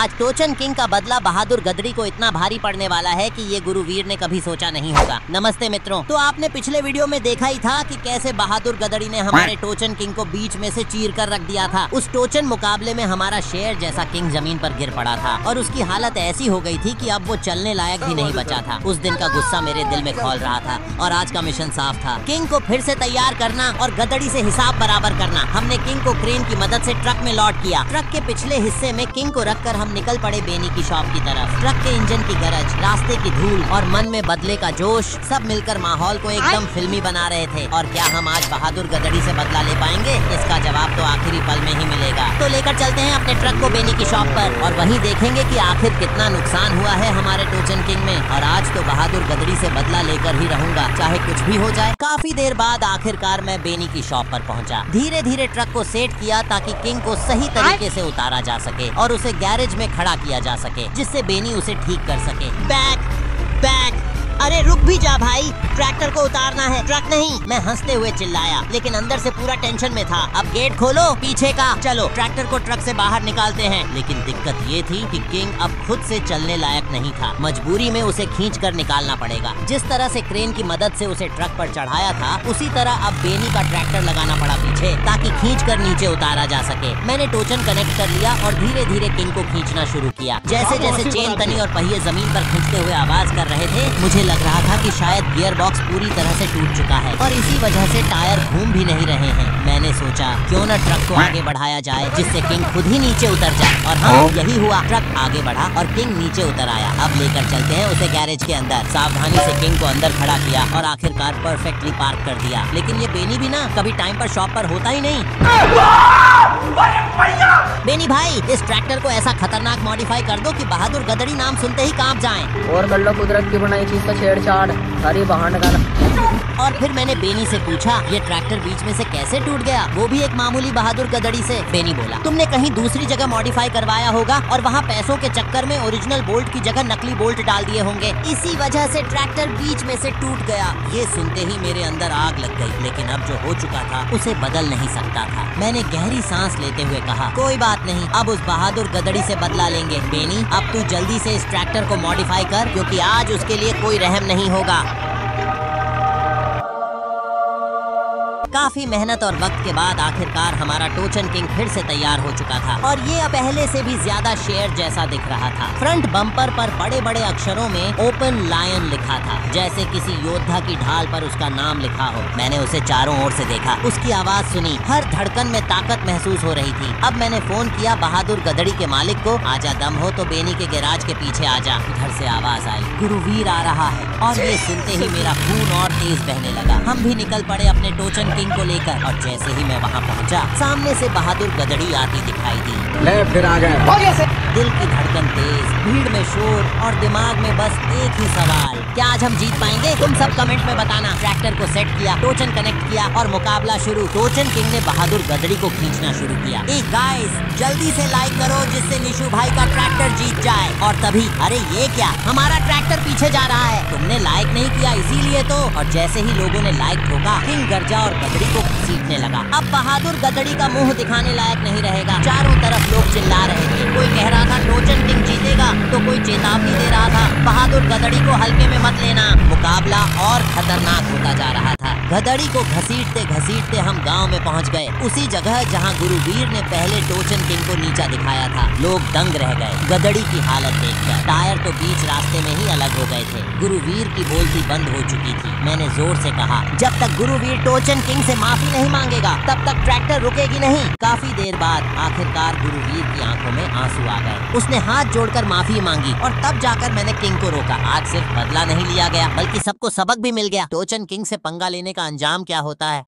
आज टोचन किंग का बदला बहादुर गदड़ी को इतना भारी पड़ने वाला है कि ये गुरुवीर ने कभी सोचा नहीं होगा। नमस्ते मित्रों, तो आपने पिछले वीडियो में देखा ही था कि कैसे बहादुर गदड़ी ने हमारे टोचन किंग को बीच में से चीर कर रख दिया था। उस टोचन मुकाबले में हमारा शेर जैसा किंग जमीन पर गिर पड़ा था और उसकी हालत ऐसी हो गई थी कि अब वो चलने लायक भी नहीं बचा था। उस दिन का गुस्सा मेरे दिल में खौल रहा था और आज का मिशन साफ था, किंग को फिर से तैयार करना और गदड़ी से हिसाब बराबर करना। हमने किंग को क्रेन की मदद से ट्रक में लॉड किया। ट्रक के पिछले हिस्से में किंग को रखकर हम निकल पड़े बेनी की शॉप की तरफ। ट्रक के इंजन की गरज, रास्ते की धूल और मन में बदले का जोश सब मिलकर माहौल को एकदम फिल्मी बना रहे थे। और क्या हम आज बहादुर गदड़ी से बदला ले पाएंगे? इसका जवाब तो आखिरी पल में ही मिलेगा। तो लेकर चलते हैं अपने ट्रक को बेनी की शॉप पर और वहीं देखेंगे कि आखिर कितना नुकसान हुआ है हमारे टोचन किंग में। और आज तो बहादुर गदड़ी से बदला लेकर ही रहूंगा, चाहे कुछ भी हो जाए। काफी देर बाद आखिरकार मैं बेनी की शॉप पर पहुंचा। धीरे धीरे ट्रक को सेट किया ताकि किंग को सही तरीके से उतारा जा सके और उसे गैरेज में खड़ा किया जा सके, जिससे बेनी उसे ठीक कर सके। बैक बैक, अरे रुक भी जा भाई, ट्रैक्टर को उतारना है, ट्रक नहीं। मैं हंसते हुए चिल्लाया, लेकिन अंदर से पूरा टेंशन में था। अब गेट खोलो पीछे का। चलो ट्रैक्टर को ट्रक से बाहर निकालते हैं। लेकिन दिक्कत ये थी कि किंग अब खुद से चलने लायक नहीं था। मजबूरी में उसे खींच कर निकालना पड़ेगा। जिस तरह से क्रेन की मदद से उसे ट्रक पर चढ़ाया था, उसी तरह अब बेनी का ट्रैक्टर लगाना पड़ा पीछे ताकि खींच कर नीचे उतारा जा सके। मैंने टोचन कनेक्ट कर लिया और धीरे धीरे किंग को खींचना शुरू किया। जैसे जैसे चेन तनी और पहिए जमीन पर खींचते हुए आवाज कर रहे थे, मुझे लग रहा था कि शायद गियर बॉक्स पूरी तरह से टूट चुका है और इसी वजह से टायर घूम भी नहीं रहे हैं। मैंने सोचा क्यों न ट्रक को आगे बढ़ाया जाए, जिससे किंग खुद ही नीचे उतर जाए। और हाँ, यही हुआ। ट्रक आगे बढ़ा और किंग नीचे उतर आया। अब लेकर चलते हैं उसे गैरेज के अंदर। सावधानी से किंग को अंदर खड़ा किया और आखिरकार परफेक्टली पार्क कर दिया। लेकिन ये बेनी भी ना कभी टाइम पर शॉप पर होता ही नहीं। बेनी भाई, इस ट्रैक्टर को ऐसा खतरनाक मॉडिफाई कर दो कि बहादुर गदड़ी नाम सुनते ही कांप जाएं। और कर लो कुदरत की बनाई चीज का छेड़छाड़, सारी बहाना गाना। और फिर मैंने बेनी से पूछा, ये ट्रैक्टर बीच में से कैसे टूट गया, वो भी एक मामूली बहादुर गदड़ी से? बेनी बोला, तुमने कहीं दूसरी जगह मॉडिफाई करवाया होगा और वहाँ पैसों के चक्कर में ओरिजिनल बोल्ट की जगह नकली बोल्ट डाल दिए होंगे, इसी वजह से ट्रैक्टर बीच में से टूट गया। ये सुनते ही मेरे अंदर आग लग गई। लेकिन अब जो हो चुका था उसे बदल नहीं सकता था। मैंने गहरी सांस लेते हुए कहा, कोई बात नहीं, अब उस बहादुर गदड़ी से बदला लेंगे। बेनी, अब तू जल्दी से इस ट्रैक्टर को मॉडिफाई कर, क्योंकि आज उसके लिए कोई रहम नहीं होगा। काफी मेहनत और वक्त के बाद आखिरकार हमारा टोचन किंग फिर से तैयार हो चुका था और ये अब पहले से भी ज्यादा शेर जैसा दिख रहा था। फ्रंट बम्पर पर बड़े बड़े अक्षरों में ओपन लायन लिखा था, जैसे किसी योद्धा की ढाल पर उसका नाम लिखा हो। मैंने उसे चारों ओर से देखा, उसकी आवाज सुनी, हर धड़कन में ताकत महसूस हो रही थी। अब मैंने फोन किया बहादुर गदड़ी के मालिक को, आजा, दम हो तो बेनी के गैराज के पीछे आजा। उधर से आवाज आई, गुरुवीर आ रहा है। और ये सुनते ही मेरा खून और तेज बहने लगा। हम भी निकल पड़े अपने टोचन किंग को लेकर और जैसे ही मैं वहाँ पहुँचा, सामने से बहादुर गदड़ी आती दिखाई दी। ले फिर आ गए। दिल की धड़कन तेज, भीड़ में शोर और दिमाग में बस एक ही सवाल, क्या आज हम जीत पाएंगे? तुम सब कमेंट में बताना। ट्रैक्टर को सेट किया, टोचन कनेक्ट किया और मुकाबला शुरू। टोचन किंग ने बहादुर गदड़ी को खींचना शुरू किया। गाइस, जल्दी से लाइक करो जिससे निशु भाई का ट्रैक्टर जीत जाए। और तभी, अरे ये क्या, हमारा ट्रैक्टर पीछे जा रहा है। तुमने लाइक नहीं किया इसीलिए तो। और जैसे ही लोगों ने लाइक ठोका, किंग गरजा और गदड़ी को घसीटने लगा। अब बहादुर गदड़ी का मुंह दिखाने लायक नहीं रहेगा। चारों तरफ लोग चिल्ला रहे थे। कोई कह रहा था टोचन किंग जीतेगा, तो कोई चेतावनी दे रहा था, बहादुर गदड़ी को हल्के में मत लेना। मुकाबला और खतरनाक होता जा रहा था। गदड़ी को घसीटते घसीटते हम गांव में पहुंच गए, उसी जगह जहां गुरुवीर ने पहले टोचन किंग को नीचा दिखाया था। लोग दंग रह गए गदड़ी की हालत देखकर। टायर तो बीच रास्ते में ही अलग हो गए थे। गुरुवीर की बोलती बंद हो चुकी थी। मैंने जोर से कहा, जब तक गुरुवीर टोचन किंग से माफी नहीं मांगेगा तब तक ट्रैक्टर रुकेगी नहीं। काफी देर बाद आखिरकार गुरुवीर की आंखों में आंसू आ गए। उसने हाथ जोड़कर माफी मांगी और तब जाकर मैंने किंग को रोका। आज सिर्फ बदला नहीं लिया गया, बल्कि सबको सबक भी मिल गया। टोचन किंग से पंगा लेने का अंजाम क्या होता है।